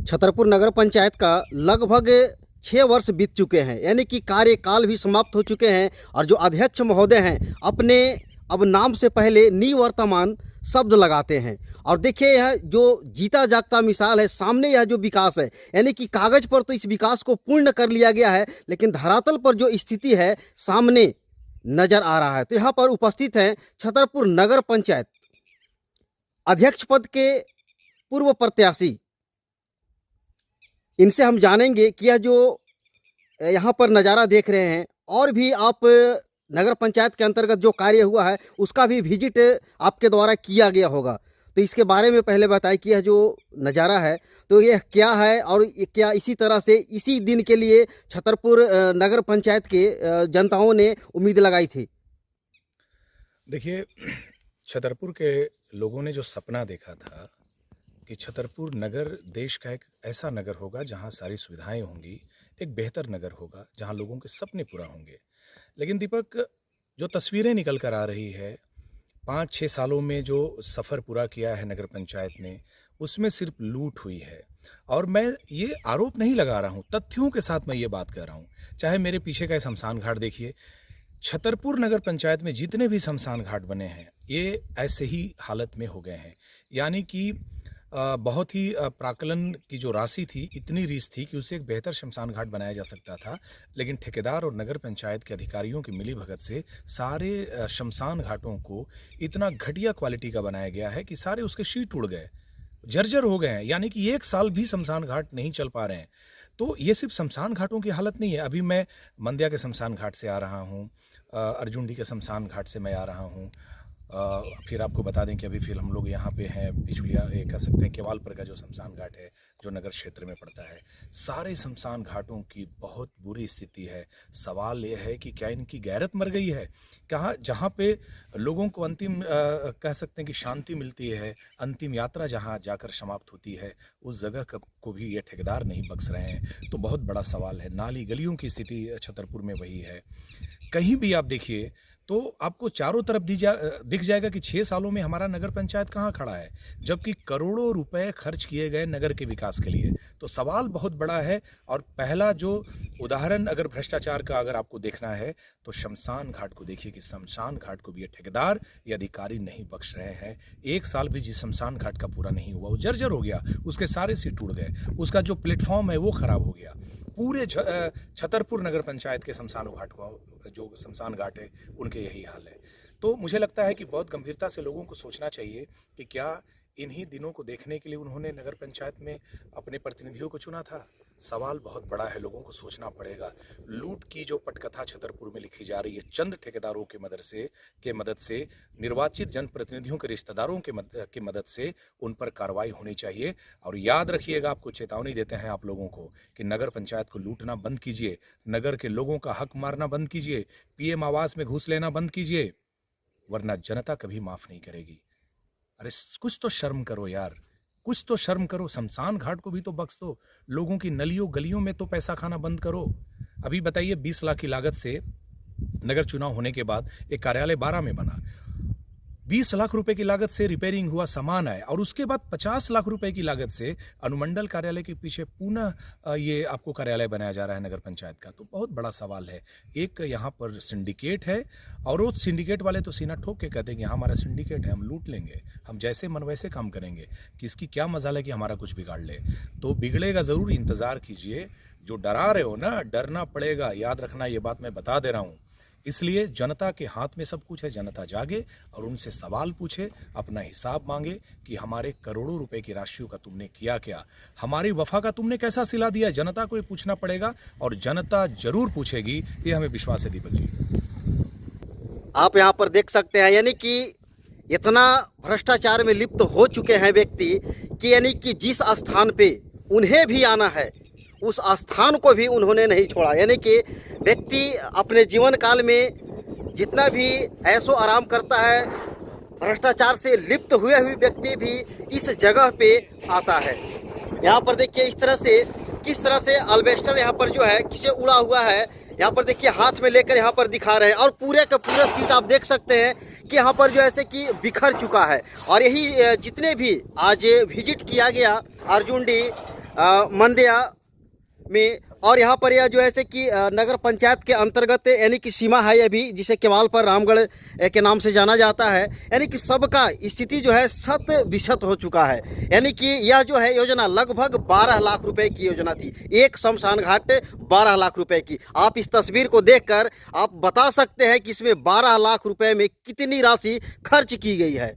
छतरपुर नगर पंचायत का लगभग 6 वर्ष बीत चुके हैं, यानी कि कार्यकाल भी समाप्त हो चुके हैं। और जो अध्यक्ष महोदय हैं अपने अब नाम से पहले निवर्तमान शब्द लगाते हैं। और देखिए यह जो जीता जागता मिसाल है, सामने यह जो विकास है, यानी कि कागज पर तो इस विकास को पूर्ण कर लिया गया है, लेकिन धरातल पर जो स्थिति है सामने नजर आ रहा है। तो यहाँ पर उपस्थित हैं छतरपुर नगर पंचायत अध्यक्ष पद के पूर्व प्रत्याशी। इनसे हम जानेंगे कि यह जो यहाँ पर नज़ारा देख रहे हैं, और भी आप नगर पंचायत के अंतर्गत जो कार्य हुआ है उसका भी विजिट आपके द्वारा किया गया होगा। तो इसके बारे में पहले बताएं कि यह जो नज़ारा है तो यह क्या है, और क्या इसी तरह से इसी दिन के लिए छतरपुर नगर पंचायत के जनताओं ने उम्मीद लगाई थी। देखिए, छतरपुर के लोगों ने जो सपना देखा था कि छतरपुर नगर देश का एक ऐसा नगर होगा जहां सारी सुविधाएं होंगी, एक बेहतर नगर होगा जहां लोगों के सपने पूरा होंगे। लेकिन दीपक, जो तस्वीरें निकल कर आ रही है 5-6 सालों में जो सफ़र पूरा किया है नगर पंचायत ने, उसमें सिर्फ लूट हुई है। और मैं ये आरोप नहीं लगा रहा हूँ, तथ्यों के साथ मैं ये बात कर रहा हूँ। चाहे मेरे पीछे का शमशान घाट देखिए, छतरपुर नगर पंचायत में जितने भी शमशान घाट बने हैं ये ऐसे ही हालत में हो गए हैं। यानी कि बहुत ही प्राक्कलन की जो राशि थी, इतनी रीस थी कि उसे एक बेहतर शमशान घाट बनाया जा सकता था, लेकिन ठेकेदार और नगर पंचायत के अधिकारियों की मिलीभगत से सारे शमशान घाटों को इतना घटिया क्वालिटी का बनाया गया है कि सारे उसके शीट उड़ गए, जर्जर हो गए हैं। यानी कि 1 साल भी शमशान घाट नहीं चल पा रहे हैं। तो ये सिर्फ शमशान घाटों की हालत नहीं है। अभी मैं मंदिया के शमशान घाट से आ रहा हूँ, अर्जुनडी के शमशान घाट से मैं आ रहा हूँ। फिर आपको बता दें कि अभी फिर हम लोग यहाँ पे हैं पिछुलिया, ये कह सकते हैं केवालपुर का जो शमशान घाट है जो नगर क्षेत्र में पड़ता है। सारे शमशान घाटों की बहुत बुरी स्थिति है। सवाल ये है कि क्या इनकी गैरत मर गई है? कहाँ जहाँ पे लोगों को अंतिम कह सकते हैं कि शांति मिलती है, अंतिम यात्रा जहाँ जाकर समाप्त होती है, उस जगह को भी ये ठेकेदार नहीं बख्श रहे हैं। तो बहुत बड़ा सवाल है। नाली गलियों की स्थिति छतरपुर में वही है। कहीं भी आप देखिए तो आपको चारों तरफ दिख जाएगा कि 6 सालों में हमारा नगर पंचायत कहाँ खड़ा है, जबकि करोड़ों रुपए खर्च किए गए नगर के विकास के लिए। तो सवाल बहुत बड़ा है। और पहला जो उदाहरण अगर भ्रष्टाचार का अगर आपको देखना है तो शमशान घाट को देखिए कि शमशान घाट को भी ये ठेकेदार या अधिकारी नहीं बख्श रहे हैं। 1 साल भी जिस शमशान घाट का पूरा नहीं हुआ, वो जर्जर हो गया, उसके सारे सीट टूट गए, उसका जो प्लेटफॉर्म है वो खराब हो गया। पूरे छतरपुर नगर पंचायत के शमशान घाट को, जो शमशान घाट है, उनके यही हाल है। तो मुझे लगता है कि बहुत गंभीरता से लोगों को सोचना चाहिए कि क्या इन्हीं दिनों को देखने के लिए उन्होंने नगर पंचायत में अपने प्रतिनिधियों को चुना था। सवाल बहुत बड़ा है, लोगों को सोचना पड़ेगा। लूट की जो पटकथा छतरपुर में लिखी जा रही है चंद ठेकेदारों के मदद से निर्वाचित जनप्रतिनिधियों के रिश्तेदारों के मदद से, उन पर कार्रवाई होनी चाहिए। और याद रखिएगा, आपको चेतावनी देते हैं आप लोगों को कि नगर पंचायत को लूटना बंद कीजिए, नगर के लोगों का हक मारना बंद कीजिए, पीएम आवास में घूस लेना बंद कीजिए, वरना जनता कभी माफ नहीं करेगी। अरे कुछ तो शर्म करो यार, कुछ तो शर्म करो। शमशान घाट को भी तो बख्श दो, लोगों की नलियों गलियों में तो पैसा खाना बंद करो। अभी बताइए, 20 लाख की लागत से नगर चुनाव होने के बाद एक कार्यालय 12 में बना, 20 लाख रुपए की लागत से रिपेयरिंग हुआ, सामान आया, और उसके बाद 50 लाख रुपए की लागत से अनुमंडल कार्यालय के पीछे पुनः ये आपको कार्यालय बनाया जा रहा है नगर पंचायत का। तो बहुत बड़ा सवाल है। एक यहाँ पर सिंडिकेट है, और वो सिंडिकेट वाले तो सीना ठोक के कहते हैं कि हमारा सिंडिकेट है, हम लूट लेंगे, हम जैसे मन वैसे काम करेंगे, कि इसकी क्या मजाल है कि हमारा कुछ बिगाड़ ले। तो बिगड़ेगा ज़रूर, इंतज़ार कीजिए। जो डरा रहे हो ना, डरना पड़ेगा, याद रखना, ये बात मैं बता दे रहा हूँ। इसलिए जनता के हाथ में सब कुछ है। जनता जागे और उनसे सवाल पूछे, अपना हिसाब मांगे कि हमारे करोड़ों रुपए की राशियों का तुमने किया क्या, हमारी वफा का तुमने कैसा सिला दिया। जनता को ये पूछना पड़ेगा, और जनता जरूर पूछेगी, ये हमें विश्वास है। दीपक जी, आप यहाँ पर देख सकते हैं, यानी कि इतना भ्रष्टाचार में लिप्त हो चुके हैं व्यक्ति कि यानी कि जिस स्थान पे उन्हें भी आना है उस स्थान को भी उन्होंने नहीं छोड़ा। यानी कि व्यक्ति अपने जीवन काल में जितना भी ऐशो आराम करता है, भ्रष्टाचार से लिप्त हुए व्यक्ति भी इस जगह पे आता है। यहाँ पर देखिए इस तरह से, किस तरह से अल्बेस्टर यहाँ पर जो है किसे उड़ा हुआ है, यहाँ पर देखिए हाथ में लेकर यहाँ पर दिखा रहे हैं। और पूरे का पूरा सीट आप देख सकते हैं कि यहाँ पर जो ऐसे कि बिखर चुका है। और यही जितने भी आज विजिट किया गया अर्जुनडी मंदिया में। और यहाँ पर यह जो है से कि नगर पंचायत के अंतर्गत यानी कि सीमा है अभी, जिसे केवाल पर रामगढ़ के नाम से जाना जाता है। यानी कि सबका स्थिति जो है 100% हो चुका है। यानी कि यह जो है योजना लगभग 12 लाख रुपए की योजना थी, एक शमशान घाट 12 लाख रुपए की। आप इस तस्वीर को देखकर आप बता सकते हैं कि इसमें 12 लाख रुपए में कितनी राशि खर्च की गई है।